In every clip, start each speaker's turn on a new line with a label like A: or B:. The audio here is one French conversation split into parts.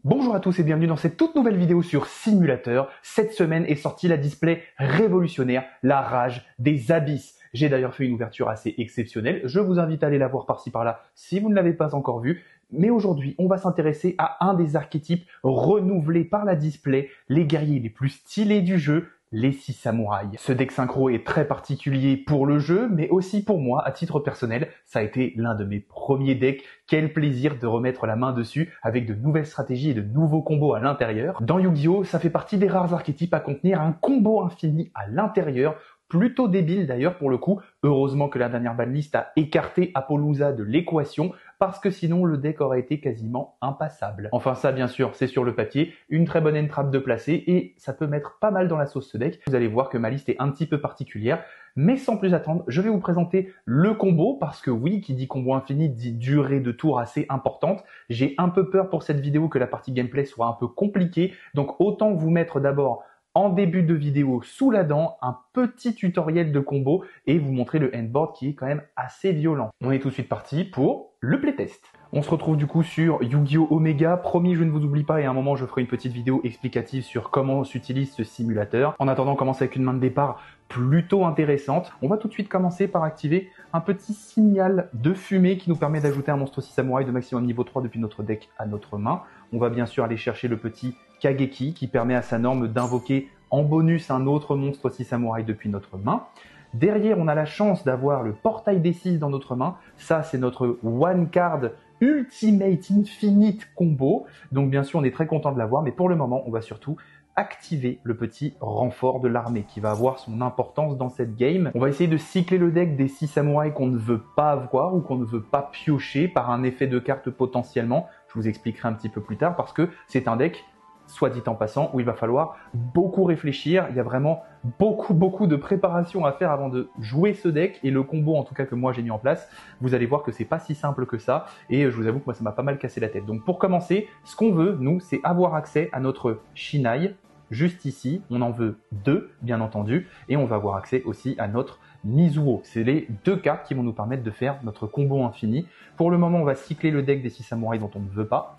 A: Bonjour à tous et bienvenue dans cette toute nouvelle vidéo sur Simulateur. Cette semaine est sortie la display révolutionnaire, la rage des abysses. J'ai d'ailleurs fait une ouverture assez exceptionnelle. Je vous invite à aller la voir par-ci par-là si vous ne l'avez pas encore vue. Mais aujourd'hui, on va s'intéresser à un des archétypes renouvelés par la display, les guerriers les plus stylés du jeu, les 6 samouraïs. Ce deck synchro est très particulier pour le jeu, mais aussi pour moi, à titre personnel, ça a été l'un de mes premiers decks. Quel plaisir de remettre la main dessus avec de nouvelles stratégies et de nouveaux combos à l'intérieur. Dans Yu-Gi-Oh!, ça fait partie des rares archétypes à contenir un combo infini à l'intérieur, plutôt débile d'ailleurs pour le coup. Heureusement que la dernière banlist a écarté Apollousa de l'équation, parce que sinon le deck aurait été quasiment impassable. Enfin ça bien sûr c'est sur le papier, une très bonne entrap de placer et ça peut mettre pas mal dans la sauce ce deck. Vous allez voir que ma liste est un petit peu particulière, mais sans plus attendre, je vais vous présenter le combo parce que oui, qui dit combo infini dit durée de tour assez importante. J'ai un peu peur pour cette vidéo que la partie gameplay soit un peu compliquée, donc autant vous mettre d'abord en début de vidéo sous la dent un petit tutoriel de combo et vous montrer le handboard qui est quand même assez violent. On est tout de suite parti pour le playtest. On se retrouve du coup sur Yu-Gi-Oh! Omega. Promis, je ne vous oublie pas et à un moment je ferai une petite vidéo explicative sur comment s'utilise ce simulateur. En attendant, on commence avec une main de départ plutôt intéressante. On va tout de suite commencer par activer un petit signal de fumée qui nous permet d'ajouter un monstre 6 samouraï de maximum niveau 3 depuis notre deck à notre main. On va bien sûr aller chercher le petit Kageki qui permet à sa norme d'invoquer en bonus un autre monstre 6 samouraï depuis notre main. Derrière, on a la chance d'avoir le portail des 6 dans notre main. Ça, c'est notre one card Ultimate Infinite Combo. Donc bien sûr, on est très content de l'avoir, mais pour le moment, on va surtout activer le petit renfort de l'armée qui va avoir son importance dans cette game. On va essayer de cycler le deck des 6 samouraïs qu'on ne veut pas avoir ou qu'on ne veut pas piocher par un effet de carte potentiellement. Je vous expliquerai un petit peu plus tard parce que c'est un deck, soit dit en passant, où il va falloir beaucoup réfléchir. Il y a vraiment beaucoup de préparation à faire avant de jouer ce deck et le combo en tout cas que moi j'ai mis en place. Vous allez voir que c'est pas si simple que ça et je vous avoue que moi ça m'a pas mal cassé la tête. Donc pour commencer, ce qu'on veut, nous, c'est avoir accès à notre Shinai. Juste ici, on en veut 2, bien entendu, et on va avoir accès aussi à notre Mizuo. C'est les 2 cartes qui vont nous permettre de faire notre combo infini. Pour le moment, on va cycler le deck des 6 samouraïs dont on ne veut pas.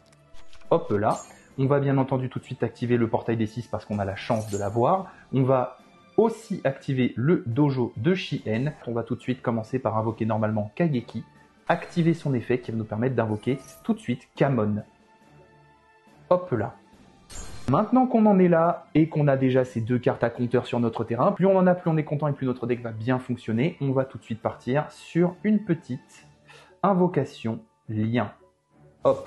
A: Hop là. On va bien entendu tout de suite activer le portail des 6 parce qu'on a la chance de l'avoir. On va aussi activer le dojo de Shien. On va tout de suite commencer par invoquer normalement Kageki, activer son effet qui va nous permettre d'invoquer tout de suite Kamon. Hop là. Maintenant qu'on en est là et qu'on a déjà ces 2 cartes à compteur sur notre terrain, plus on en a, plus on est content et plus notre deck va bien fonctionner. On va tout de suite partir sur une petite invocation lien. Hop.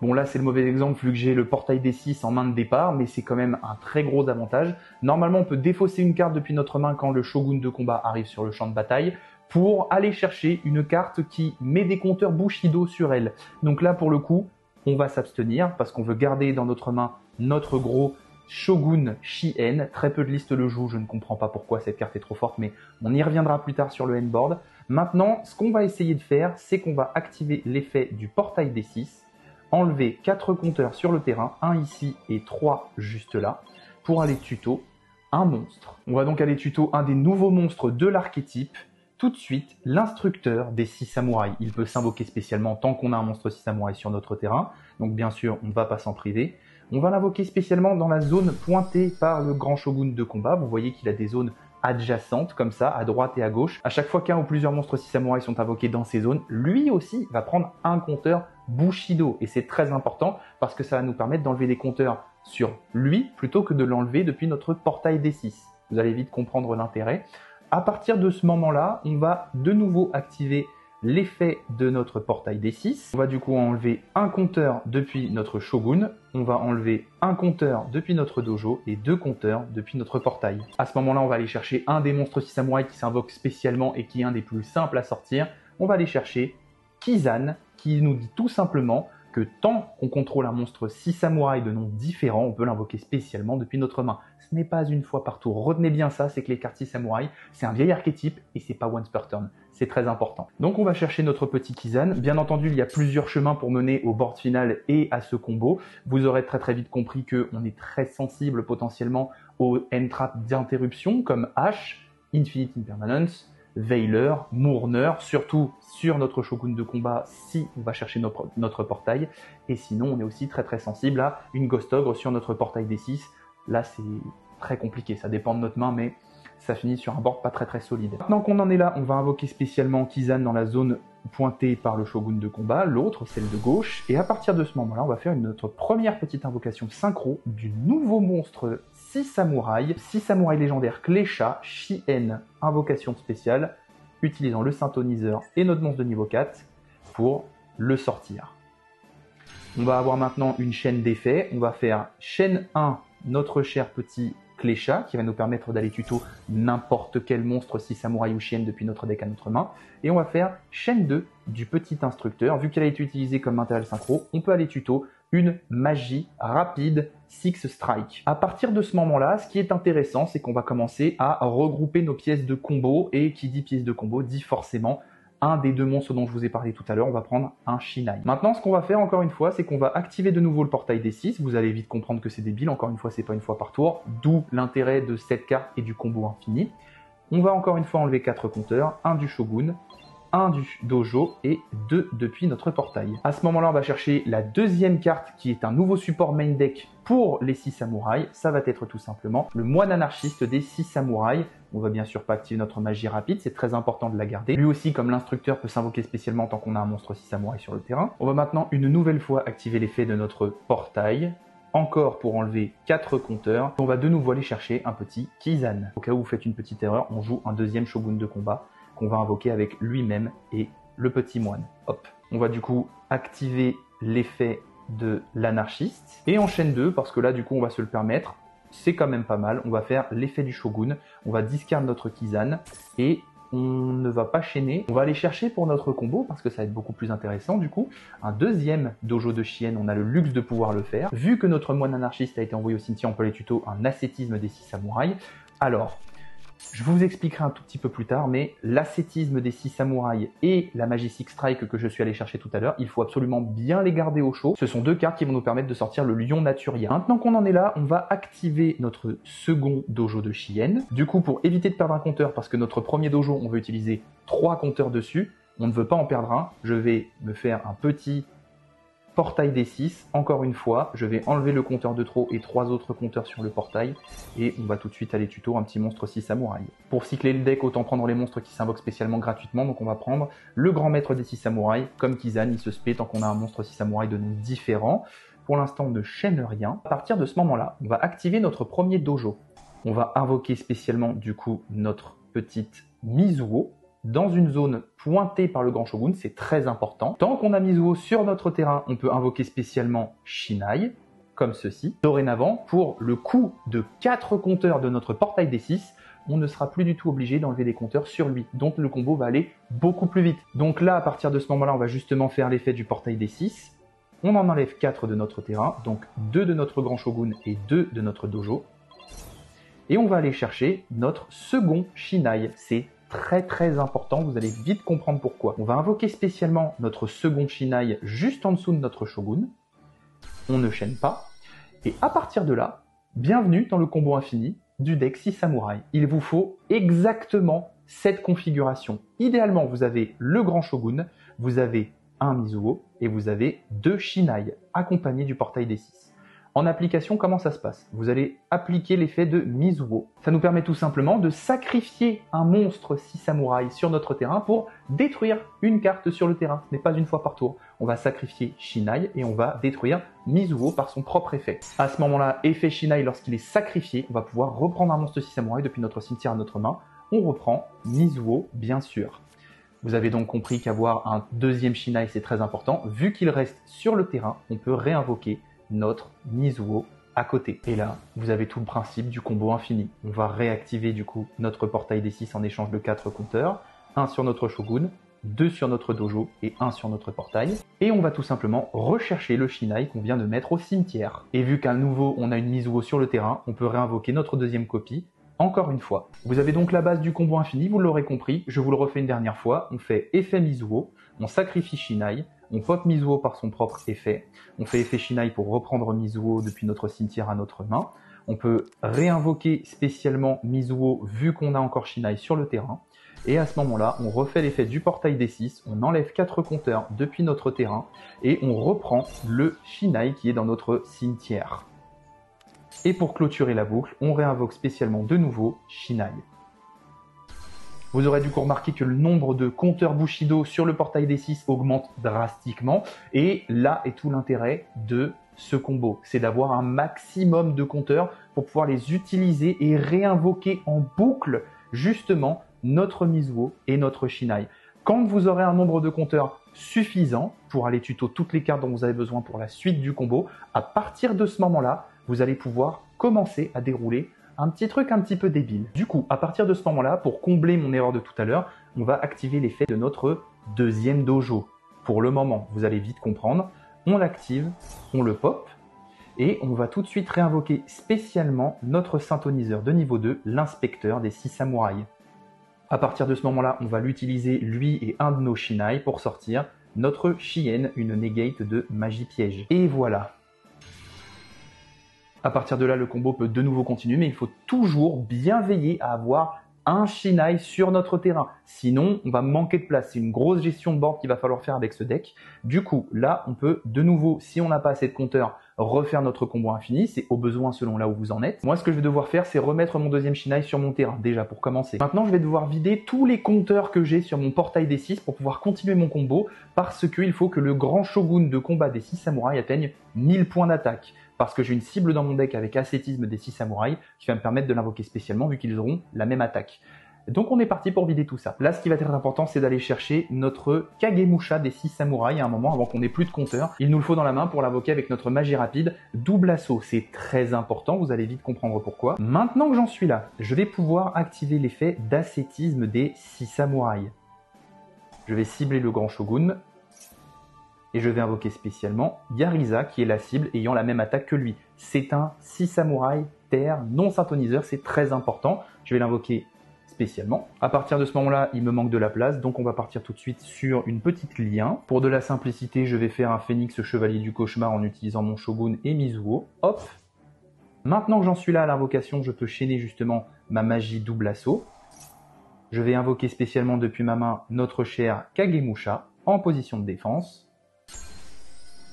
A: Bon là c'est le mauvais exemple vu que j'ai le portail des 6 en main de départ, mais c'est quand même un très gros avantage. Normalement on peut défausser une carte depuis notre main quand le shogun de combat arrive sur le champ de bataille pour aller chercher une carte qui met des compteurs Bushido sur elle. Donc là pour le coup, on va s'abstenir parce qu'on veut garder dans notre main notre gros Shogun Shien. Très peu de listes le jouent, je ne comprends pas pourquoi cette carte est trop forte, mais on y reviendra plus tard sur le handboard. Maintenant, ce qu'on va essayer de faire, c'est qu'on va activer l'effet du portail des 6, enlever 4 compteurs sur le terrain, 1 ici et 3 juste là, pour aller tuto un monstre. On va donc aller tuto un des nouveaux monstres de l'archétype. Tout de suite, l'instructeur des 6 samouraïs. Il peut s'invoquer spécialement tant qu'on a un monstre 6 samouraïs sur notre terrain. Donc bien sûr, on ne va pas s'en priver. On va l'invoquer spécialement dans la zone pointée par le grand shogun de combat. Vous voyez qu'il a des zones adjacentes comme ça, à droite et à gauche. À chaque fois qu'un ou plusieurs monstres 6 samouraïs sont invoqués dans ces zones, lui aussi va prendre un compteur Bushido. Et c'est très important parce que ça va nous permettre d'enlever des compteurs sur lui plutôt que de l'enlever depuis notre portail des 6. Vous allez vite comprendre l'intérêt. À partir de ce moment-là, on va de nouveau activer l'effet de notre portail des 6. On va du coup enlever un compteur depuis notre shogun, on va enlever un compteur depuis notre dojo et 2 compteurs depuis notre portail. À ce moment-là, on va aller chercher un des monstres 6 samouraïs qui s'invoque spécialement et qui est un des plus simples à sortir. On va aller chercher Kizan qui nous dit tout simplement que tant qu'on contrôle un monstre 6 samouraïs de noms différents, on peut l'invoquer spécialement depuis notre main. Ce n'est pas une fois par tour. Retenez bien ça, c'est que les cartes 6 samouraïs, c'est un vieil archétype et c'est pas once per turn. C'est très important. Donc on va chercher notre petit Kizan. Bien entendu, il y a plusieurs chemins pour mener au board final et à ce combo. Vous aurez très vite compris qu'on est très sensible potentiellement aux entraps d'interruption comme H, Infinite Impermanence, Veiler, Mourner, surtout sur notre Shogun de combat si on va chercher notre portail. Et sinon, on est aussi très sensible à une Ghost Ogre sur notre portail D6. Là, c'est très compliqué, ça dépend de notre main, mais ça finit sur un board pas très solide. Maintenant qu'on en est là, on va invoquer spécialement Kizan dans la zone pointée par le Shogun de combat, l'autre, celle de gauche, et à partir de ce moment-là, on va faire notre première petite invocation synchro du nouveau monstre 6 samouraïs légendaires Klesha, Shien, invocation spéciale, utilisant le synthoniseur et notre monstre de niveau 4 pour le sortir. On va avoir maintenant une chaîne d'effets, on va faire chaîne 1, notre cher petit Klesha, qui va nous permettre d'aller tuto n'importe quel monstre 6 samouraï ou chienne depuis notre deck à notre main. Et on va faire chaîne 2 du petit instructeur. Vu qu'elle a été utilisée comme matériel synchro, on peut aller tuto une magie rapide 6 strike. À partir de ce moment-là, ce qui est intéressant, c'est qu'on va commencer à regrouper nos pièces de combo. Et qui dit pièces de combo dit forcément un des deux monstres dont je vous ai parlé tout à l'heure, on va prendre un Shinai. Maintenant, ce qu'on va faire encore une fois, c'est qu'on va activer de nouveau le portail D6. Vous allez vite comprendre que c'est débile, encore une fois, c'est pas une fois par tour, d'où l'intérêt de cette carte et du combo infini. On va encore une fois enlever 4 compteurs, un du Shogun, un du dojo et 2 depuis notre portail. À ce moment-là, on va chercher la deuxième carte qui est un nouveau support main deck pour les 6 samouraïs. Ça va être tout simplement le moine anarchiste des 6 samouraïs. On va bien sûr pas activer notre magie rapide, c'est très important de la garder. Lui aussi, comme l'instructeur, peut s'invoquer spécialement tant qu'on a un monstre 6 samouraïs sur le terrain. On va maintenant une nouvelle fois activer l'effet de notre portail. Encore pour enlever 4 compteurs. On va de nouveau aller chercher un petit Kizan. Au cas où vous faites une petite erreur, on joue un deuxième Shogun de combat qu'on va invoquer avec lui-même et le petit moine. Hop. On va du coup activer l'effet de l'anarchiste et en chaîne 2 parce que là du coup on va se le permettre. C'est quand même pas mal. On va faire l'effet du Shogun. On va discard notre Kizan et on ne va pas chaîner. On va aller chercher pour notre combo parce que ça va être beaucoup plus intéressant du coup. Un deuxième dojo de chienne, on a le luxe de pouvoir le faire. Vu que notre moine anarchiste a été envoyé au cimetière, on peut les tuto un ascétisme des 6 samouraïs. Alors, je vous expliquerai un tout petit peu plus tard, mais l'ascétisme des 6 samouraïs et la magie Six Strike que je suis allé chercher tout à l'heure, il faut absolument bien les garder au chaud. Ce sont deux cartes qui vont nous permettre de sortir le lion naturien. Maintenant qu'on en est là, on va activer notre second dojo de Chien. Du coup, pour éviter de perdre un compteur, parce que notre premier dojo, on veut utiliser 3 compteurs dessus, on ne veut pas en perdre un, je vais me faire un petit portail D6, encore une fois, je vais enlever le compteur de trop et 3 autres compteurs sur le portail et on va tout de suite aller tuto un petit monstre 6 samouraïs. Pour cycler le deck, autant prendre les monstres qui s'invoquent spécialement gratuitement, donc on va prendre le grand maître des 6 samouraïs, comme Kizan, il se spé tant qu'on a un monstre 6 samouraïs de nom différent. Pour l'instant, on ne chaîne rien. À partir de ce moment-là, on va activer notre premier dojo. On va invoquer spécialement du coup notre petite Mizuo, dans une zone pointée par le grand shogun, c'est très important. Tant qu'on a Mizuo sur notre terrain, on peut invoquer spécialement Shinai, comme ceci. Dorénavant, pour le coût de 4 compteurs de notre portail D6, on ne sera plus du tout obligé d'enlever des compteurs sur lui. Donc le combo va aller beaucoup plus vite. Donc là, à partir de ce moment-là, on va justement faire l'effet du portail D6. On en enlève 4 de notre terrain, donc 2 de notre grand shogun et 2 de notre dojo. Et on va aller chercher notre second Shinai. C'est très important, vous allez vite comprendre pourquoi. On va invoquer spécialement notre second Shinai juste en dessous de notre Shogun. On ne chaîne pas. Et à partir de là, bienvenue dans le combo infini du deck 6 samouraïs. Il vous faut exactement cette configuration. Idéalement, vous avez le grand Shogun, vous avez un Mizuo et vous avez 2 Shinai accompagnés du portail D6. En application, comment ça se passe? Vous allez appliquer l'effet de Mizuo. Ça nous permet tout simplement de sacrifier un monstre 6 samouraïs sur notre terrain pour détruire une carte sur le terrain. Ce n'est pas une fois par tour. On va sacrifier Shinai et on va détruire Mizuo par son propre effet. À ce moment-là, effet Shinai, lorsqu'il est sacrifié, on va pouvoir reprendre un monstre 6 samouraïs depuis notre cimetière à notre main. On reprend Mizuo, bien sûr. Vous avez donc compris qu'avoir un deuxième Shinai, c'est très important. Vu qu'il reste sur le terrain, on peut réinvoquer notre Mizuo à côté. Et là, vous avez tout le principe du combo infini. On va réactiver du coup notre portail D6 en échange de 4 compteurs, 1 sur notre Shogun, 2 sur notre dojo et 1 sur notre portail. Et on va tout simplement rechercher le Shinai qu'on vient de mettre au cimetière. Et vu qu'à nouveau on a une Mizuo sur le terrain, on peut réinvoquer notre deuxième copie encore une fois. Vous avez donc la base du combo infini, vous l'aurez compris, je vous le refais une dernière fois. On fait effet Mizuo, on sacrifie Shinai, on pop Mizuo par son propre effet, on fait effet Shinai pour reprendre Mizuo depuis notre cimetière à notre main, on peut réinvoquer spécialement Mizuo vu qu'on a encore Shinai sur le terrain, Et à ce moment-là, on refait l'effet du portail D6, on enlève 4 compteurs depuis notre terrain et on reprend le Shinai qui est dans notre cimetière. Et pour clôturer la boucle, on réinvoque spécialement de nouveau Shinai. Vous aurez du coup remarqué que le nombre de compteurs Bushido sur le portail D6 augmente drastiquement. Et là est tout l'intérêt de ce combo. C'est d'avoir un maximum de compteurs pour pouvoir les utiliser et réinvoquer en boucle justement notre Mizuho et notre Shinai. Quand vous aurez un nombre de compteurs suffisant pour aller tuto toutes les cartes dont vous avez besoin pour la suite du combo, à partir de ce moment-là, vous allez pouvoir commencer à dérouler un petit truc un petit peu débile. Du coup, à partir de ce moment-là, pour combler mon erreur de tout à l'heure, on va activer l'effet de notre deuxième dojo. Pour le moment, vous allez vite comprendre, on l'active, on le pop, et on va tout de suite réinvoquer spécialement notre synthoniseur de niveau 2, l'inspecteur des 6 samouraïs. À partir de ce moment-là, on va l'utiliser lui et un de nos Shinai pour sortir notre Shien, une negate de magie piège. Et voilà. À partir de là, le combo peut de nouveau continuer, mais il faut toujours bien veiller à avoir un Shinai sur notre terrain. Sinon, on va manquer de place. C'est une grosse gestion de board qu'il va falloir faire avec ce deck. Du coup, là, on peut de nouveau, si on n'a pas assez de compteurs, refaire notre combo infini. C'est au besoin selon là où vous en êtes. Moi, ce que je vais devoir faire, c'est remettre mon deuxième Shinai sur mon terrain, déjà pour commencer. Maintenant, je vais devoir vider tous les compteurs que j'ai sur mon portail des 6 pour pouvoir continuer mon combo, parce qu'il faut que le grand shogun de combat des 6 samouraïs atteigne 1000 points d'attaque. Parce que j'ai une cible dans mon deck avec ascétisme des 6 samouraïs qui va me permettre de l'invoquer spécialement vu qu'ils auront la même attaque. Donc on est parti pour vider tout ça. Là, ce qui va être important, c'est d'aller chercher notre Kagemusha des 6 samouraïs à un moment avant qu'on ait plus de compteurs. Il nous le faut dans la main pour l'invoquer avec notre magie rapide. Double assaut, c'est très important, vous allez vite comprendre pourquoi. Maintenant que j'en suis là, je vais pouvoir activer l'effet d'ascétisme des 6 samouraïs. Je vais cibler le grand shogun. Et je vais invoquer spécialement Yariza, qui est la cible ayant la même attaque que lui. C'est un 6 samouraï terre non synthoniseur, c'est très important. Je vais l'invoquer spécialement. À partir de ce moment-là, il me manque de la place, donc on va partir tout de suite sur une petite lien. Pour de la simplicité, je vais faire un phénix chevalier du cauchemar en utilisant mon shogun et Mizuho. Hop. Maintenant que j'en suis là à l'invocation, je peux chaîner justement ma magie double assaut. Je vais invoquer spécialement depuis ma main notre cher Kagemusha en position de défense.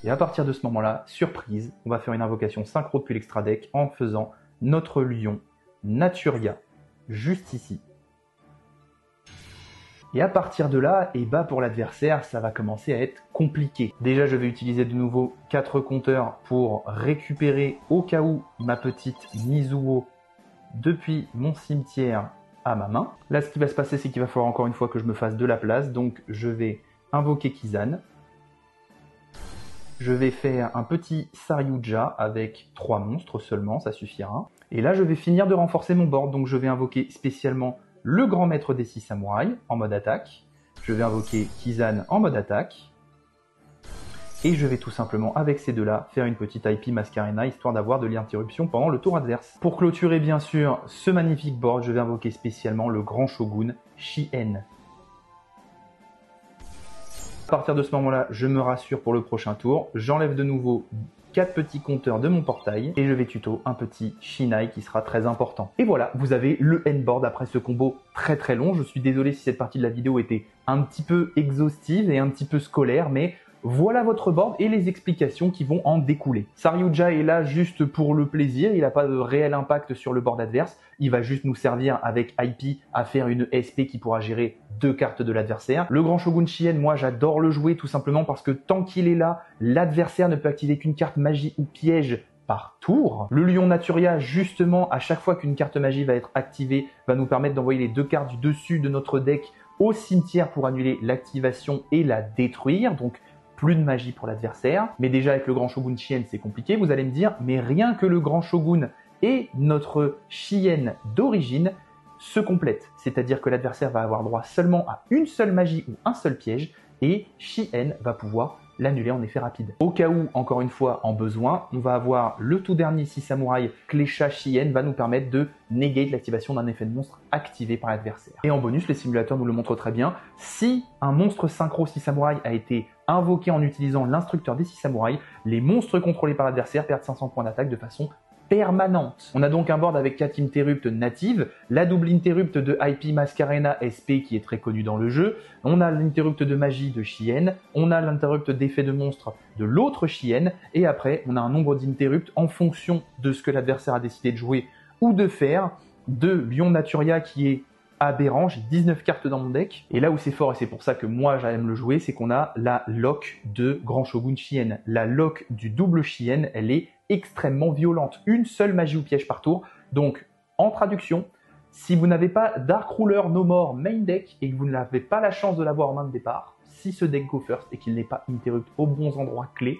A: Et à partir de ce moment-là, surprise, on va faire une invocation synchro depuis l'extra deck en faisant notre lion Naturia, juste ici. Et à partir de là, et bah pour l'adversaire, ça va commencer à être compliqué. Déjà, je vais utiliser de nouveau 4 compteurs pour récupérer au cas où ma petite Mizuho depuis mon cimetière à ma main. Là, ce qui va se passer, c'est qu'il va falloir encore une fois que je me fasse de la place, donc je vais invoquer Kizan. Je vais faire un petit Saryuja avec 3 monstres seulement, ça suffira. Et là, je vais finir de renforcer mon board, donc je vais invoquer spécialement le grand maître des 6 samouraïs en mode attaque. Je vais invoquer Kizan en mode attaque. Et je vais tout simplement, avec ces deux-là, faire une petite IP Mascarena, histoire d'avoir de l'interruption pendant le tour adverse. Pour clôturer bien sûr ce magnifique board, je vais invoquer spécialement le grand shogun Shien. À partir de ce moment-là, je me rassure pour le prochain tour. J'enlève de nouveau 4 petits compteurs de mon portail et je vais tuto un petit Shinai qui sera très important. Et voilà, vous avez le N-board après ce combo très très long. Je suis désolé si cette partie de la vidéo était un petit peu exhaustive et un petit peu scolaire, mais voilà votre board et les explications qui vont en découler. Saryuja est là juste pour le plaisir, il n'a pas de réel impact sur le board adverse, il va juste nous servir avec IP à faire une SP qui pourra gérer 2 cartes de l'adversaire. Le grand shogun Shien, moi j'adore le jouer tout simplement parce que tant qu'il est là, l'adversaire ne peut activer qu'une carte magie ou piège par tour. Le lion Naturia, justement, à chaque fois qu'une carte magie va être activée, va nous permettre d'envoyer les 2 cartes du dessus de notre deck au cimetière pour annuler l'activation et la détruire. Donc plus de magie pour l'adversaire. Mais déjà avec le grand shogun Shien, c'est compliqué. Vous allez me dire, mais rien que le grand shogun et notre Shien d'origine se complètent. C'est-à-dire que l'adversaire va avoir droit seulement à une seule magie ou un seul piège et Shien va pouvoir l'annuler en effet rapide. Au cas où, encore une fois, en besoin, on va avoir le tout dernier 6 samouraïs, Klesha Shien, va nous permettre de negate l'activation d'un effet de monstre activé par l'adversaire. Et en bonus, les simulateurs nous le montrent très bien, si un monstre synchro 6 samouraïs a été invoqué en utilisant l'instructeur des 6 samouraïs, les monstres contrôlés par l'adversaire perdent 500 points d'attaque de façon permanente. On a donc un board avec 4 interrupts natives, la double interrupt de IP Mascarena SP qui est très connue dans le jeu, on a l'interrupt de magie de Chien, on a l'interrupt d'effet de monstre de l'autre Chien, et après on a un nombre d'interrupts en fonction de ce que l'adversaire a décidé de jouer ou de faire, de Lion Naturia qui est aberrant, j'ai 19 cartes dans mon deck, et là où c'est fort, et c'est pour ça que moi j'aime le jouer, c'est qu'on a la lock de Grand Shogun Chien. La lock du double Chien, elle est extrêmement violente, une seule magie ou piège par tour, donc en traduction, si vous n'avez pas Dark Ruler No More main deck, et que vous n'avez pas la chance de l'avoir en main de départ, si ce deck go first, et qu'il n'est pas interrupt aux bons endroits clés,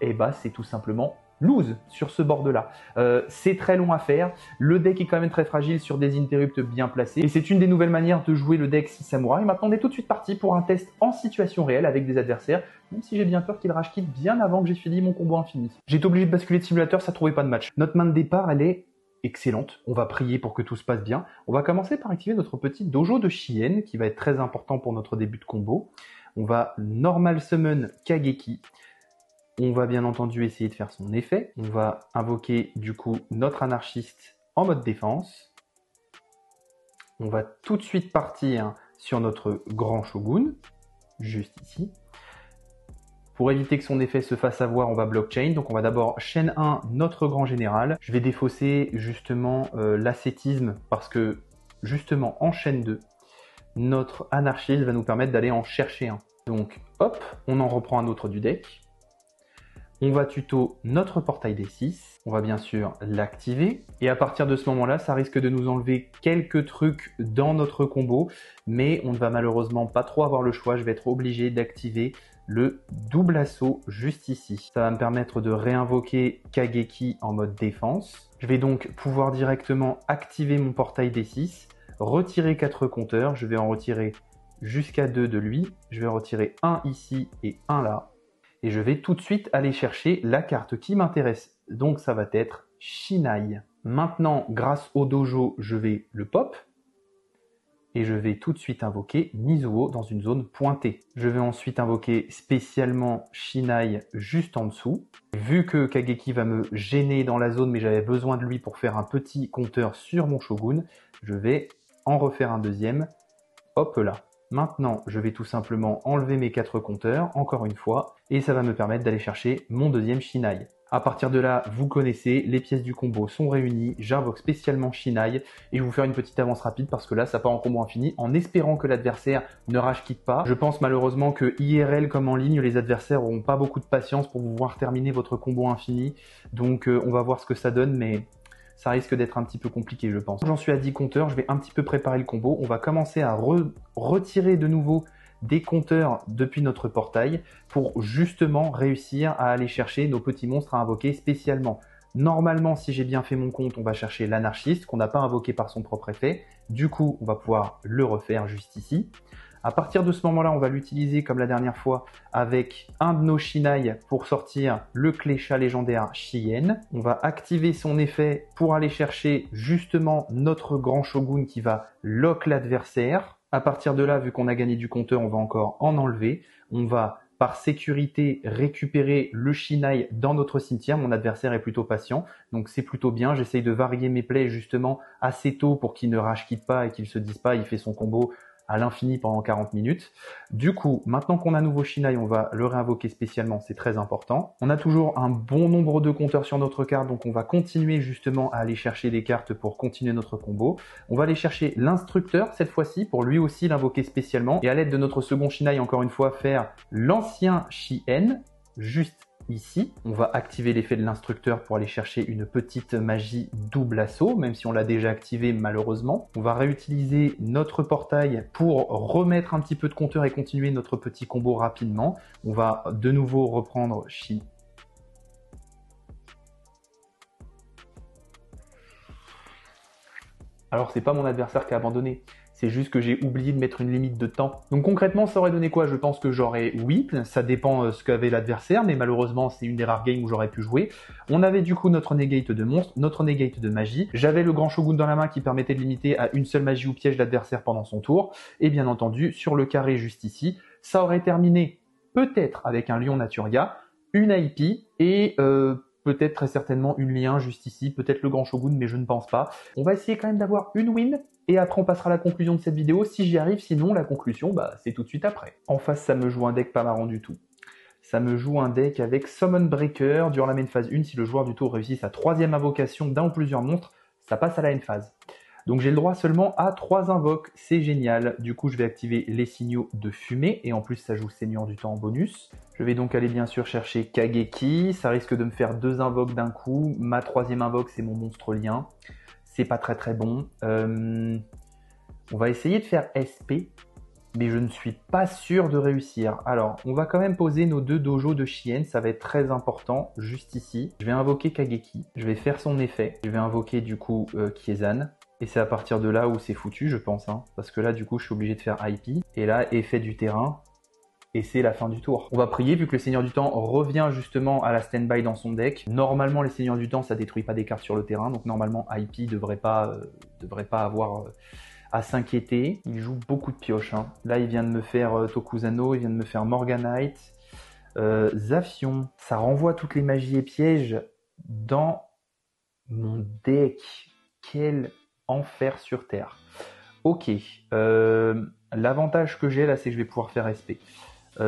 A: et bah c'est tout simplement lose sur ce board-là. C'est très long à faire, le deck est quand même très fragile sur des interrupts bien placés, et c'est une des nouvelles manières de jouer le deck 6 Samouraï. Maintenant on est tout de suite parti pour un test en situation réelle avec des adversaires, même si j'ai bien peur qu'il rage quitte bien avant que j'ai fini mon combo infini. J'ai été obligé de basculer de simulateur, ça trouvait pas de match. Notre main de départ, elle est excellente, on va prier pour que tout se passe bien. On va commencer par activer notre petit dojo de Chien, qui va être très important pour notre début de combo. On va normal summon Kageki. On va bien entendu essayer de faire son effet. On va invoquer du coup notre anarchiste en mode défense. On va tout de suite partir sur notre grand shogun, juste ici. Pour éviter que son effet se fasse avoir, on va blockchain. Donc on va d'abord chaîne 1, notre grand général. Je vais défausser justement l'ascétisme parce que justement en chaîne 2, notre anarchiste va nous permettre d'aller en chercher un. Donc hop, on en reprend un autre du deck. On va tuto notre portail D6, on va bien sûr l'activer, et à partir de ce moment-là, ça risque de nous enlever quelques trucs dans notre combo, mais on ne va malheureusement pas trop avoir le choix, je vais être obligé d'activer le double assaut juste ici. Ça va me permettre de réinvoquer Kageki en mode défense. Je vais donc pouvoir directement activer mon portail D6, retirer 4 compteurs, je vais en retirer jusqu'à 2 de lui, je vais en retirer un ici et un là. Et je vais tout de suite aller chercher la carte qui m'intéresse. Donc ça va être Shinai. Maintenant, grâce au dojo, je vais le pop. Et je vais tout de suite invoquer Mizuho dans une zone pointée. Je vais ensuite invoquer spécialement Shinai juste en dessous. Vu que Kageki va me gêner dans la zone, mais j'avais besoin de lui pour faire un petit compteur sur mon shogun, je vais en refaire un deuxième. Hop là. Maintenant, je vais tout simplement enlever mes 4 compteurs, encore une fois, et ça va me permettre d'aller chercher mon deuxième Shinai. À partir de là, vous connaissez, les pièces du combo sont réunies, j'invoque spécialement Shinai, et je vais vous faire une petite avance rapide parce que là, ça part en combo infini, en espérant que l'adversaire ne rage quitte pas. Je pense malheureusement que IRL comme en ligne, les adversaires n'auront pas beaucoup de patience pour vous voir terminer votre combo infini, donc on va voir ce que ça donne, mais ça risque d'être un petit peu compliqué, je pense. J'en suis à 10 compteurs, je vais un petit peu préparer le combo. On va commencer à retirer de nouveau des compteurs depuis notre portail pour justement réussir à aller chercher nos petits monstres à invoquer spécialement. Normalement, si j'ai bien fait mon compte, on va chercher l'anarchiste qu'on n'a pas invoqué par son propre effet. Du coup, on va pouvoir le refaire juste ici. À partir de ce moment-là, on va l'utiliser comme la dernière fois avec un de nos Shinai pour sortir le cléchat légendaire Chien. On va activer son effet pour aller chercher justement notre grand shogun qui va lock l'adversaire. À partir de là, vu qu'on a gagné du compteur, on va encore en enlever. On va par sécurité récupérer le Shinai dans notre cimetière. Mon adversaire est plutôt patient, donc c'est plutôt bien. J'essaye de varier mes plays justement assez tôt pour qu'il ne rage quitte pas et qu'il se dise pas il fait son combo à l'infini pendant 40 minutes. Du coup, maintenant qu'on a nouveau Shinai, on va le réinvoquer spécialement, c'est très important. On a toujours un bon nombre de compteurs sur notre carte, donc on va continuer justement à aller chercher des cartes pour continuer notre combo. On va aller chercher l'instructeur cette fois-ci, pour lui aussi l'invoquer spécialement, et à l'aide de notre second Shinai, encore une fois, faire l'ancien Chien, juste ici. On va activer l'effet de l'instructeur pour aller chercher une petite magie double assaut, même si on l'a déjà activé malheureusement. On va réutiliser notre portail pour remettre un petit peu de compteur et continuer notre petit combo rapidement. On va de nouveau reprendre Chi. Alors c'est pas mon adversaire qui a abandonné. C'est juste que j'ai oublié de mettre une limite de temps. Donc concrètement, ça aurait donné quoi? Je pense que j'aurais whip, ça dépend ce qu'avait l'adversaire, mais malheureusement, c'est une des rares games où j'aurais pu jouer. On avait du coup notre negate de monstre, notre negate de magie. J'avais le grand shogun dans la main qui permettait de limiter à une seule magie ou piège l'adversaire pendant son tour. Et bien entendu, sur le carré juste ici, ça aurait terminé peut-être avec un Lion Naturia, une IP et peut-être très certainement une lien juste ici, peut-être le grand shogun, mais je ne pense pas. On va essayer quand même d'avoir une win, et après on passera à la conclusion de cette vidéo. Si j'y arrive, sinon la conclusion, c'est tout de suite après. En face, ça me joue un deck pas marrant du tout. Ça me joue un deck avec Summon Breaker. Durant la main phase 1, si le joueur du tour réussit sa 3e invocation d'un ou plusieurs monstres, ça passe à la end phase. Donc j'ai le droit seulement à 3 invoques, c'est génial. Du coup, je vais activer les signaux de fumée, et en plus, ça joue Seigneur du Temps en bonus. Je vais donc aller bien sûr chercher Kageki. Ça risque de me faire 2 invoques d'un coup. Ma 3e invoque, c'est mon monstre lien. C'est pas très très bon. On va essayer de faire SP. Mais je ne suis pas sûr de réussir. Alors, on va quand même poser nos 2 dojos de Shien, ça va être très important, juste ici. Je vais invoquer Kageki, je vais faire son effet, je vais invoquer du coup Kiezan, et c'est à partir de là où c'est foutu, je pense, parce que là, du coup, je suis obligé de faire IP, et là, effet du terrain, et c'est la fin du tour. On va prier, vu que le Seigneur du Temps revient justement à la stand-by dans son deck. Normalement, les Seigneurs du Temps, ça détruit pas des cartes sur le terrain, donc normalement, IP devrait pas avoir... à s'inquiéter. Il joue beaucoup de pioches. Là, il vient de me faire Tokuzano, il vient de me faire Morganite, Zafion. Ça renvoie toutes les magies et pièges dans mon deck. Quel enfer sur Terre. Ok. L'avantage que j'ai là, c'est que je vais pouvoir faire SP.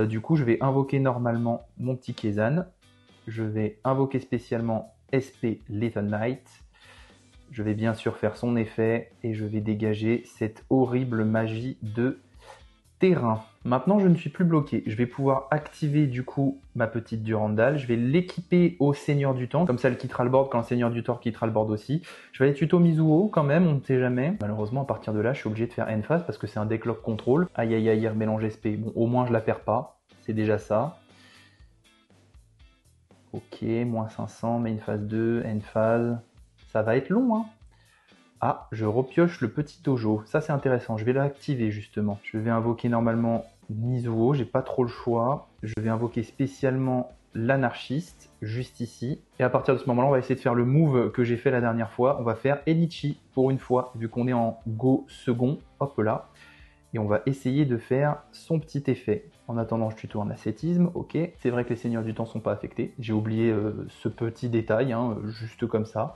A: Du coup, je vais invoquer normalement mon petit Kezan. Je vais invoquer spécialement SP Lethal Knight. Je vais bien sûr faire son effet et je vais dégager cette horrible magie de terrain. Maintenant, je ne suis plus bloqué. Je vais pouvoir activer du coup ma petite Durandal. Je vais l'équiper au Seigneur du Temps. Comme ça, elle quittera le board quand le Seigneur du Temps quittera le board aussi. Je vais aller tuto Mizuho quand même, on ne sait jamais. Malheureusement, à partir de là, je suis obligé de faire end phase parce que c'est un decklock contrôle. Aïe aïe aïe, mélange SP. Bon, au moins, je la perds pas. C'est déjà ça. Ok, moins 500, main phase 2, end phase. Ça va être long, Ah, je repioche le petit dojo. Ça, c'est intéressant. Je vais l'activer, justement. Je vais invoquer normalement Mizuho. J'ai pas trop le choix. Je vais invoquer spécialement l'anarchiste, juste ici. Et à partir de ce moment-là, on va essayer de faire le move que j'ai fait la dernière fois. On va faire Enichi pour une fois, vu qu'on est en go second. Hop là. Et on va essayer de faire son petit effet. En attendant, je tuto en ascétisme, ok. C'est vrai que les Seigneurs du Temps sont pas affectés. J'ai oublié ce petit détail, juste comme ça.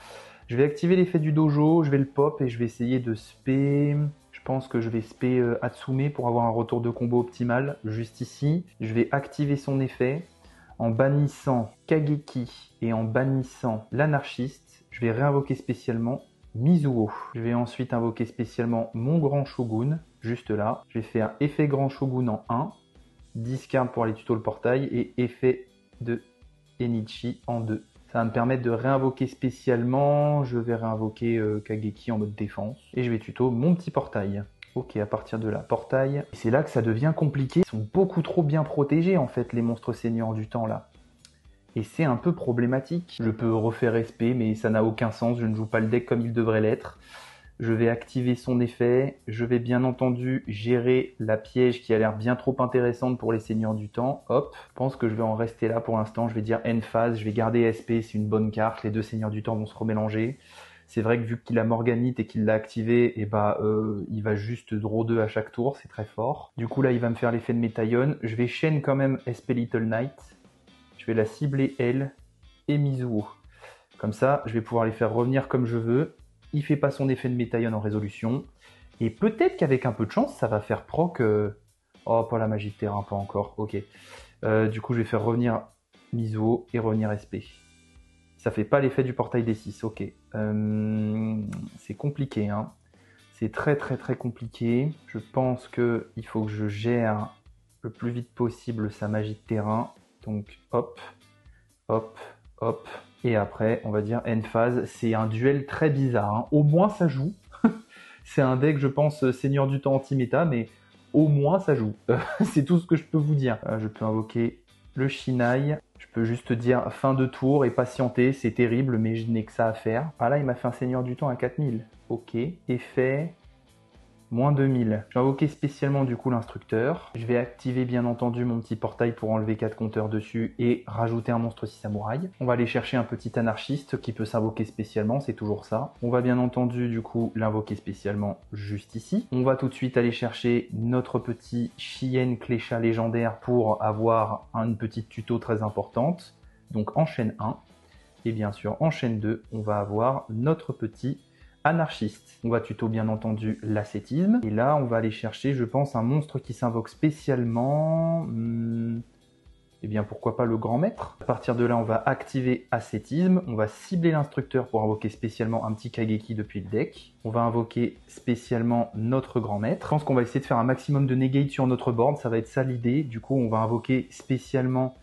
A: Je vais activer l'effet du dojo, je vais le pop et je vais essayer de spé... Je pense que je vais spé Hatsume pour avoir un retour de combo optimal, juste ici. Je vais activer son effet en bannissant Kageki et en bannissant l'anarchiste. Je vais réinvoquer spécialement Mizuho. Je vais ensuite invoquer spécialement mon grand shogun, juste là. Je vais faire effet grand shogun en 1, discard pour aller tuto le portail et effet de Enichi en 2. Ça va me permettre de réinvoquer spécialement, je vais réinvoquer Kageki en mode défense, et je vais tuto mon petit portail. Ok, à partir de là, portail. C'est là que ça devient compliqué. Ils sont beaucoup trop bien protégés en fait, les monstres seigneurs du temps là. Et c'est un peu problématique. Je peux refaire SP, mais ça n'a aucun sens, je ne joue pas le deck comme il devrait l'être. Je vais activer son effet, je vais bien entendu gérer la piège qui a l'air bien trop intéressante pour les Seigneurs du Temps. Hop, je pense que je vais en rester là pour l'instant, je vais dire end phase, je vais garder SP, c'est une bonne carte, les 2 Seigneurs du Temps vont se remélanger. C'est vrai que vu qu'il a Morganite et qu'il l'a activé, il va juste draw 2 à chaque tour, c'est très fort. Du coup là, il va me faire l'effet de Métaillon. Je vais chaîne quand même SP Little Knight. Je vais la cibler elle et Mizuho. Comme ça, je vais pouvoir les faire revenir comme je veux. Il fait pas son effet de Métaillon en résolution. Et peut-être qu'avec un peu de chance, ça va faire proc... Oh, pas la magie de terrain, pas encore. Ok. Du coup, je vais faire revenir Mizuho et revenir SP. Ça fait pas l'effet du portail des 6. Ok. C'est compliqué, C'est très très très compliqué. Je pense qu'il faut que je gère le plus vite possible sa magie de terrain. Donc, hop, hop, hop. Et après, on va dire end phase. C'est un duel très bizarre. Au moins, ça joue. C'est un deck, je pense, Seigneur du Temps anti-méta, mais au moins, ça joue. C'est tout ce que je peux vous dire. Je peux invoquer le Shinai. Je peux juste dire fin de tour et patienter. C'est terrible, mais je n'ai que ça à faire. Ah là, il m'a fait un Seigneur du Temps à 4000. Ok. Effet... Moins 2000. Je vais invoquer spécialement du coup l'instructeur. Je vais activer bien entendu mon petit portail pour enlever 4 compteurs dessus et rajouter un monstre 6 samouraï. On va aller chercher un petit anarchiste qui peut s'invoquer spécialement, c'est toujours ça. On va bien entendu du coup l'invoquer spécialement juste ici. On va tout de suite aller chercher notre petit Chien Clécha légendaire pour avoir une petite tuto très importante. Donc enchaîne 1. Et bien sûr, en chaîne 2, on va avoir notre petit anarchiste. On va tuto bien entendu l'ascétisme. Et là, on va aller chercher, je pense, un monstre qui s'invoque spécialement... Eh bien, pourquoi pas le grand maître. À partir de là, on va activer ascétisme. On va cibler l'instructeur pour invoquer spécialement un petit Kageki depuis le deck. On va invoquer spécialement notre grand maître. Je pense qu'on va essayer de faire un maximum de negate sur notre board. Ça va être ça l'idée. Du coup, on va invoquer spécialement...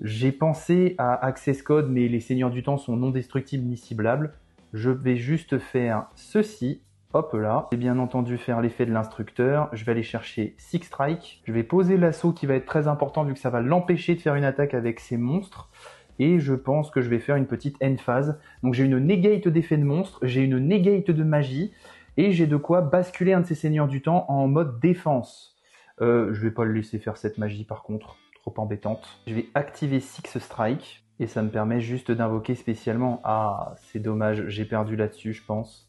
A: J'ai pensé à Access Code, mais les Seigneurs du Temps sont non destructibles ni ciblables. Je vais juste faire ceci. Hop là, et bien entendu faire l'effet de l'instructeur. Je vais aller chercher Six Strike. Je vais poser l'assaut qui va être très important vu que ça va l'empêcher de faire une attaque avec ces monstres. Et je pense que je vais faire une petite end phase. Donc j'ai une negate d'effet de monstre, j'ai une negate de magie, et j'ai de quoi basculer un de ces Seigneurs du Temps en mode défense. Je vais pas le laisser faire cette magie par contre, trop embêtante. Je vais activer Six Strike, et ça me permet juste d'invoquer spécialement... Ah, c'est dommage, j'ai perdu là-dessus je pense.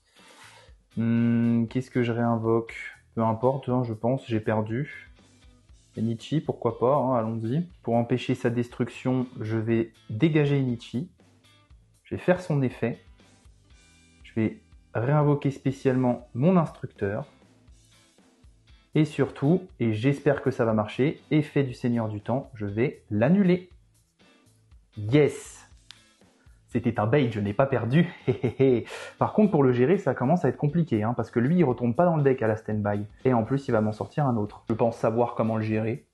A: Qu'est-ce que je réinvoque? Peu importe, hein, je pense, j'ai perdu. Enichi, pourquoi pas, hein, allons-y. Pour empêcher sa destruction, je vais dégager Enichi. Je vais faire son effet. Je vais réinvoquer spécialement mon instructeur. Et surtout, et j'espère que ça va marcher, effet du Seigneur du Temps, je vais l'annuler. Yes! C'était un bait, je n'ai pas perdu. Par contre, pour le gérer, ça commence à être compliqué, hein, parce que lui, il retourne pas dans le deck à la stand-by. Et en plus, il va m'en sortir un autre. Je pense savoir comment le gérer.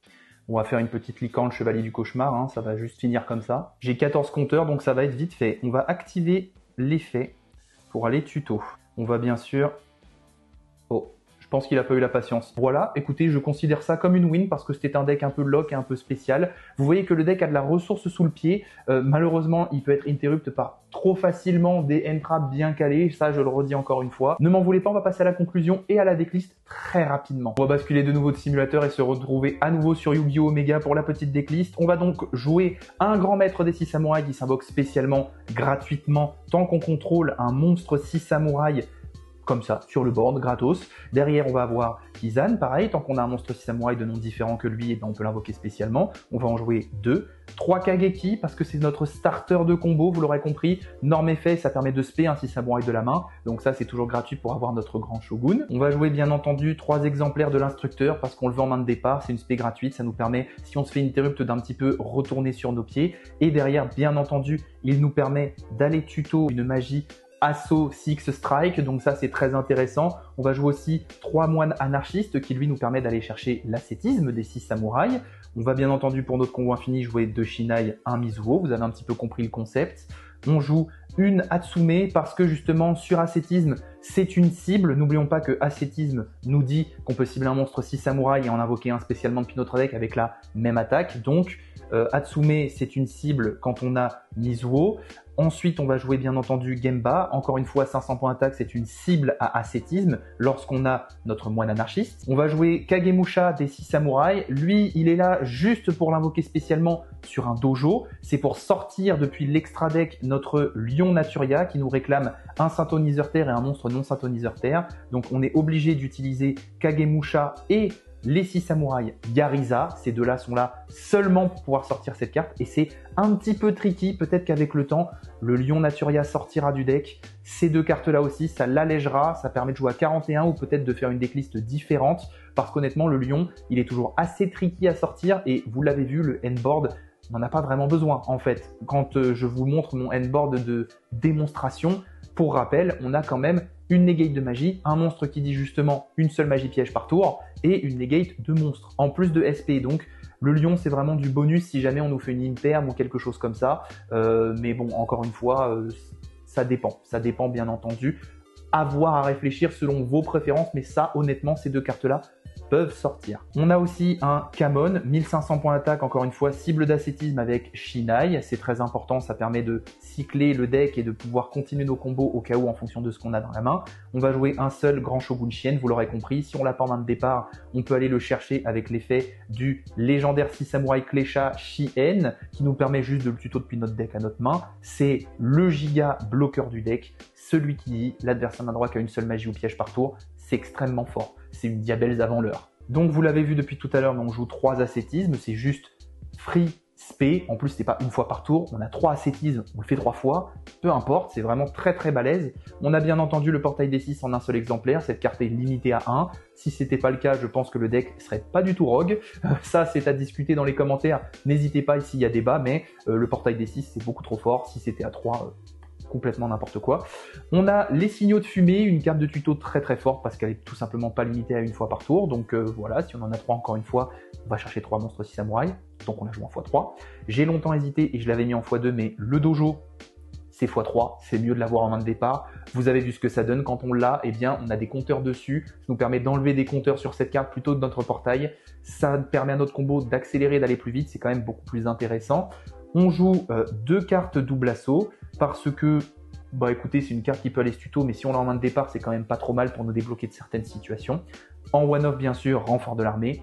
A: On va faire une petite licorne chevalier du cauchemar, hein, ça va juste finir comme ça. J'ai 14 compteurs, donc ça va être vite fait. On va activer l'effet pour aller tuto. On va bien sûr... Oh, je pense qu'il a pas eu la patience. Voilà, écoutez, je considère ça comme une win parce que c'était un deck un peu lock et un peu spécial. Vous voyez que le deck a de la ressource sous le pied. Malheureusement, il peut être interrupt par trop facilement des end traps bien calés. Ça, je le redis encore une fois. Ne m'en voulez pas, on va passer à la conclusion et à la decklist très rapidement. On va basculer de nouveau de simulateur et se retrouver à nouveau sur Yu-Gi-Oh! Omega pour la petite decklist. On va donc jouer un grand maître des 6 samouraïs qui s'invoque spécialement gratuitement tant qu'on contrôle un monstre 6 samouraïs comme ça, sur le board, gratos. Derrière, on va avoir Kizan, pareil, tant qu'on a un monstre 6 samouraï de nom différent que lui, et ben on peut l'invoquer spécialement. On va en jouer 2. 3 Kageki, parce que c'est notre starter de combo, vous l'aurez compris. Norme effet, ça permet de spé un 6 samouraï de la main, donc ça c'est toujours gratuit pour avoir notre grand shogun. On va jouer bien entendu 3 exemplaires de l'instructeur, parce qu'on le veut en main de départ, c'est une spé gratuite, ça nous permet, si on se fait une interrupt, d'un petit peu retourner sur nos pieds. Et derrière, bien entendu, il nous permet d'aller tuto une magie Assaut Six Strike, donc ça c'est très intéressant. On va jouer aussi 3 moines anarchistes qui lui nous permet d'aller chercher l'ascétisme des 6 samouraïs. On va bien entendu pour notre combo infini jouer 2 Shinai, 1 Mizuho, vous avez un petit peu compris le concept. On joue une Hatsume parce que justement sur ascétisme c'est une cible. N'oublions pas que ascétisme nous dit qu'on peut cibler un monstre 6 samouraïs et en invoquer un spécialement depuis notre deck avec la même attaque. Donc Hatsume c'est une cible quand on a Mizuho. Ensuite, on va jouer bien entendu Gemba. Encore une fois, 500 points d'attaque, c'est une cible à ascétisme lorsqu'on a notre moine anarchiste. On va jouer Kagemusha des 6 samouraïs. Lui, il est là juste pour l'invoquer spécialement sur un dojo. C'est pour sortir depuis l'extra deck notre Lion Naturia qui nous réclame un synthoniseur terre et un monstre non synthoniseur terre. Donc, on est obligé d'utiliser Kagemusha et les 6 samouraïs Yariza, ces deux-là sont là seulement pour pouvoir sortir cette carte et c'est un petit peu tricky, peut-être qu'avec le temps, le Lion Naturia sortira du deck. Ces deux cartes-là aussi, ça l'allègera, ça permet de jouer à 41 ou peut-être de faire une decklist différente parce qu'honnêtement, le Lion, il est toujours assez tricky à sortir et vous l'avez vu, le endboard n'en a pas vraiment besoin en fait. Quand je vous montre mon endboard de démonstration, pour rappel, on a quand même une negate de magie, un monstre qui dit justement une seule magie piège par tour et une negate de monstre, en plus de SP. Donc le lion c'est vraiment du bonus si jamais on nous fait une imperm ou quelque chose comme ça. Mais bon, encore une fois, ça dépend bien entendu. Avoir à réfléchir selon vos préférences, mais ça honnêtement, ces deux cartes-là peuvent sortir. On a aussi un Kamon, 1500 points d'attaque, encore une fois, cible d'ascétisme avec Shinai. C'est très important, ça permet de cycler le deck et de pouvoir continuer nos combos au cas où en fonction de ce qu'on a dans la main. On va jouer un seul grand Shogun Shien, vous l'aurez compris. Si on l'a pas en main de départ, on peut aller le chercher avec l'effet du légendaire 6 samouraï Klesha Shien, qui nous permet juste de le tuto depuis notre deck à notre main. C'est le giga bloqueur du deck, celui qui dit l'adversaire main droit qui a une seule magie ou piège par tour. C'est extrêmement fort. C'est une diabèse avant l'heure. Donc vous l'avez vu depuis tout à l'heure, mais on joue 3 ascétismes, c'est juste free spé, en plus c'est pas une fois par tour, on a 3 ascétismes, on le fait 3 fois, peu importe, c'est vraiment très très balèze. On a bien entendu le portail des 6 en un seul exemplaire, cette carte est limitée à 1. Si c'était pas le cas, je pense que le deck serait pas du tout rogue. Ça c'est à discuter dans les commentaires, n'hésitez pas ici il y a débat, mais le portail des 6 c'est beaucoup trop fort, si c'était à 3, complètement n'importe quoi. On a les signaux de fumée, une carte de tuto très très forte parce qu'elle est tout simplement pas limitée à une fois par tour. Donc voilà, si on en a 3 encore une fois, on va chercher 3 monstres 6 samouraïs. Donc on la joue en x3. J'ai longtemps hésité et je l'avais mis en x2, mais le dojo, c'est x3, c'est mieux de l'avoir en main de départ. Vous avez vu ce que ça donne quand on l'a, eh bien on a des compteurs dessus, ça nous permet d'enlever des compteurs sur cette carte plutôt que notre portail. Ça permet à notre combo d'accélérer, d'aller plus vite, c'est quand même beaucoup plus intéressant. On joue 2 cartes double assaut parce que, bah écoutez, c'est une carte qui peut aller se tuto, mais si on l'a en main de départ, c'est quand même pas trop mal pour nous débloquer de certaines situations. En one-off, bien sûr, renfort de l'armée,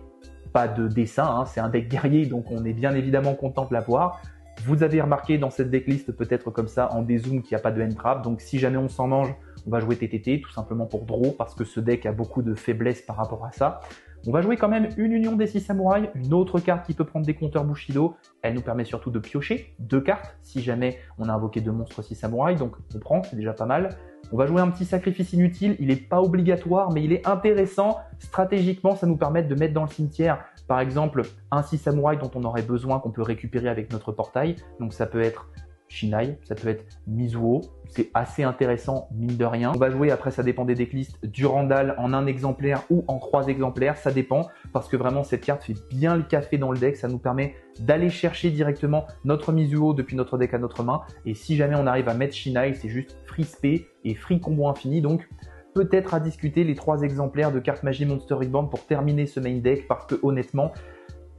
A: pas de dessin, hein, c'est un deck guerrier, donc on est bien évidemment content de l'avoir. Vous avez remarqué dans cette decklist, peut-être comme ça, en dézoom, qu'il n'y a pas de hand-trap, donc si jamais on s'en mange, on va jouer TTT, tout simplement pour draw, parce que ce deck a beaucoup de faiblesses par rapport à ça. On va jouer quand même une union des 6 samouraïs, une autre carte qui peut prendre des compteurs Bushido. Elle nous permet surtout de piocher 2 cartes si jamais on a invoqué 2 monstres 6 samouraïs, donc on prend, c'est déjà pas mal. On va jouer un petit sacrifice inutile, il n'est pas obligatoire, mais il est intéressant. Stratégiquement, ça nous permet de mettre dans le cimetière, par exemple, un 6 samouraï dont on aurait besoin, qu'on peut récupérer avec notre portail. Donc ça peut être Shinai, ça peut être Mizuho, c'est assez intéressant mine de rien. On va jouer, après ça dépend des decklists, Durandal en 1 exemplaire ou en 3 exemplaires, ça dépend, parce que vraiment cette carte fait bien le café dans le deck, ça nous permet d'aller chercher directement notre Mizuho depuis notre deck à notre main, et si jamais on arrive à mettre Shinai, c'est juste free spé et free combo infini, donc peut-être à discuter les 3 exemplaires de cartes Magie Monster Reborn pour terminer ce main deck, parce que honnêtement,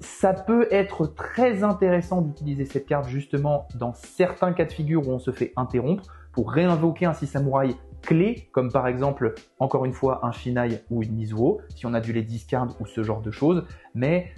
A: ça peut être très intéressant d'utiliser cette carte justement dans certains cas de figure où on se fait interrompre pour réinvoquer un 6 samouraï clé, comme par exemple, encore une fois, un Shinai ou une Mizuho, si on a dû les discard ou ce genre de choses. Mais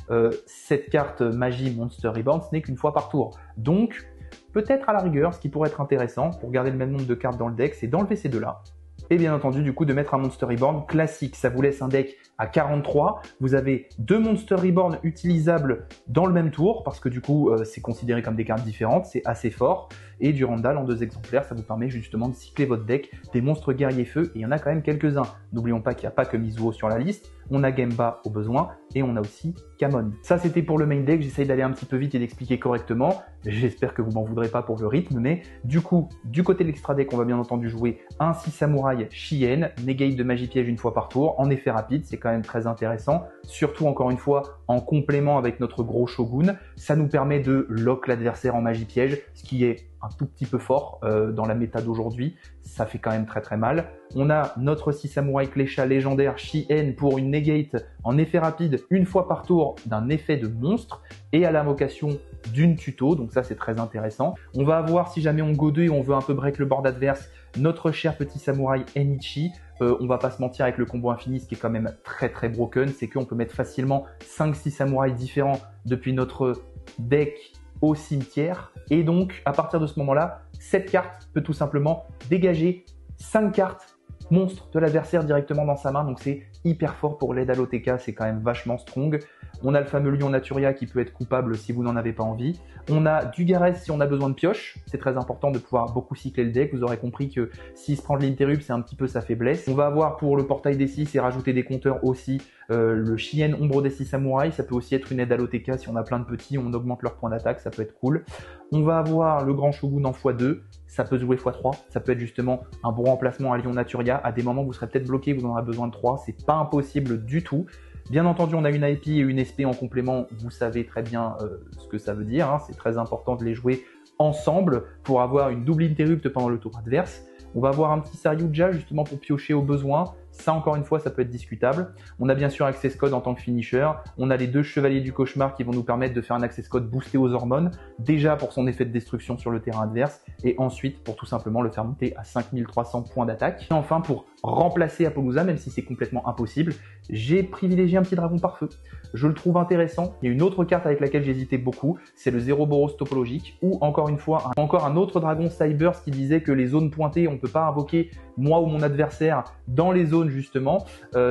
A: cette carte Magie Monster Reborn, ce n'est qu'une fois par tour. Donc, peut-être à la rigueur, ce qui pourrait être intéressant pour garder le même nombre de cartes dans le deck, c'est d'enlever ces deux-là. Et bien entendu, du coup, de mettre un Monster Reborn classique. Ça vous laisse un deck à 43. Vous avez 2 Monster Reborn utilisables dans le même tour, parce que du coup, c'est considéré comme des cartes différentes. C'est assez fort. Et Durandal en 2 exemplaires, ça vous permet justement de cycler votre deck des monstres guerriers feu. Et il y en a quand même quelques-uns. N'oublions pas qu'il n'y a pas que Mizuho sur la liste. On a Gemba au besoin et on a aussi Kamon. Ça, c'était pour le main deck. J'essaye d'aller un petit peu vite et d'expliquer correctement. J'espère que vous m'en voudrez pas pour le rythme. Mais du coup, du côté de l'extra deck, on va bien entendu jouer un 6 samouraï Shien, negate de magie piège une fois par tour, en effet rapide, c'est quand même très intéressant, surtout encore une fois en complément avec notre gros shogun, ça nous permet de lock l'adversaire en magie piège, ce qui est un tout petit peu fort dans la méta d'aujourd'hui, ça fait quand même très très mal. On a notre 6 samouraï Klesha légendaire Shien pour une negate en effet rapide une fois par tour d'un effet de monstre et à l'invocation d'une tuto, donc ça c'est très intéressant. On va avoir, si jamais on go 2 et on veut un peu break le board adverse, notre cher petit samouraï Enichi. On va pas se mentir, avec le combo infini, ce qui est quand même très très broken, c'est qu'on peut mettre facilement 5-6 samouraïs différents depuis notre deck au cimetière. Et donc, à partir de ce moment-là, cette carte peut tout simplement dégager 5 cartes monstres de l'adversaire directement dans sa main. Donc c'est hyper fort pour l'aide à l'OTK, c'est quand même vachement strong. On a le fameux Lion Naturia qui peut être coupable si vous n'en avez pas envie. On a du Gareth si on a besoin de pioche. C'est très important de pouvoir beaucoup cycler le deck. Vous aurez compris que s'il se prend de l'interrupt, c'est un petit peu sa faiblesse. On va avoir pour le portail des 6 et rajouter des compteurs aussi le Shien Ombre des 6 samouraïs. Ça peut aussi être une aide à l'OTK si on a plein de petits, on augmente leur point d'attaque, ça peut être cool. On va avoir le Grand Shogun en x2. Ça peut jouer x3. Ça peut être justement un bon remplacement à Lion Naturia. À des moments, vous serez peut-être bloqué, vous en aurez besoin de 3. C'est pas impossible du tout. Bien entendu, on a une IP et une SP en complément, vous savez très bien ce que ça veut dire, hein. C'est très important de les jouer ensemble pour avoir une double interrupt pendant le tour adverse. On va avoir un petit Saryuja justement pour piocher au besoin. Ça, encore une fois, ça peut être discutable. On a bien sûr Access Code en tant que finisher. On a les 2 Chevaliers du Cauchemar qui vont nous permettre de faire un Access Code boosté aux hormones, déjà pour son effet de destruction sur le terrain adverse, et ensuite pour tout simplement le faire monter à 5300 points d'attaque. Et enfin, pour remplacer Apollousa, même si c'est complètement impossible, j'ai privilégié un petit dragon par feu. Je le trouve intéressant. Il y a une autre carte avec laquelle j'hésitais beaucoup, c'est le Zéroboros topologique, ou encore une fois, encore un autre dragon Cybers qui disait que les zones pointées, on ne peut pas invoquer moi ou mon adversaire dans les zones jaune justement,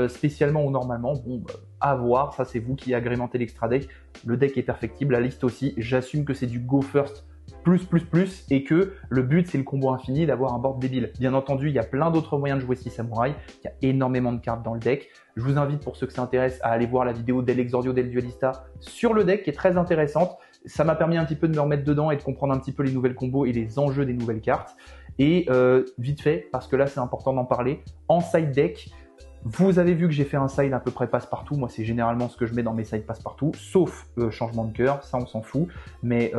A: spécialement ou normalement, bon, à voir, ça c'est vous qui agrémentez l'extra deck. Le deck est perfectible, la liste aussi, j'assume que c'est du go first plus et que le but c'est le combo infini d'avoir un board débile. Bien entendu, il y a plein d'autres moyens de jouer 6 samouraïs, il y a énormément de cartes dans le deck. Je vous invite pour ceux que ça intéresse à aller voir la vidéo d'El Exordio del Duelista sur le deck qui est très intéressante. Ça m'a permis un petit peu de me remettre dedans et de comprendre un petit peu les nouvelles combos et les enjeux des nouvelles cartes. Et vite fait, parce que là c'est important d'en parler, en side deck, vous avez vu que j'ai fait un side à peu près passe-partout. Moi, c'est généralement ce que je mets dans mes sides passe-partout, sauf changement de cœur, ça on s'en fout. Mais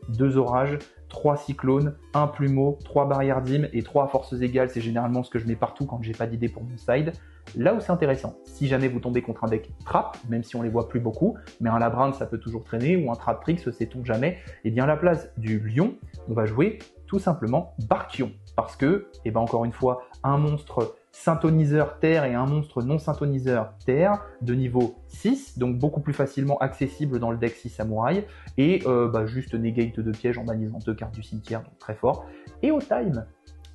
A: 2 orages, 3 cyclones, 1 plumeau, 3 barrières d'hymne et 3 forces égales, c'est généralement ce que je mets partout quand j'ai pas d'idée pour mon side. Là où c'est intéressant, si jamais vous tombez contre un deck trap, même si on les voit plus beaucoup, mais un Labrand ça peut toujours traîner, ou un trap trix, sait-on jamais, et bien à la place du lion, on va jouer tout simplement Barkion. Parce que, et ben encore une fois, un monstre synthoniseur terre et un monstre non synthoniseur terre de niveau 6, donc beaucoup plus facilement accessible dans le deck 6 samouraï, et juste negate de piège en bannissant 2 cartes du cimetière, donc très fort. Et au time,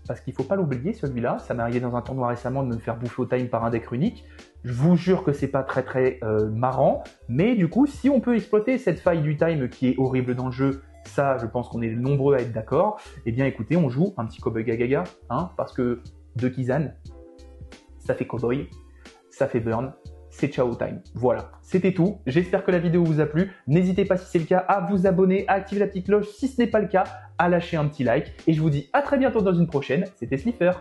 A: parce qu'il faut pas l'oublier celui-là, ça m'est arrivé dans un tournoi récemment de me faire bouffer au time par un deck runique. Je vous jure que c'est pas très marrant, mais du coup, si on peut exploiter cette faille du time qui est horrible dans le jeu, ça, je pense qu'on est nombreux à être d'accord, eh bien écoutez, on joue un petit cowboy gagaga, hein, parce que 2 Kizan, ça fait cowboy, ça fait burn, c'est ciao time. Voilà, c'était tout. J'espère que la vidéo vous a plu. N'hésitez pas si c'est le cas à vous abonner, à activer la petite cloche si ce n'est pas le cas, à lâcher un petit like. Et je vous dis à très bientôt dans une prochaine. C'était Slipher.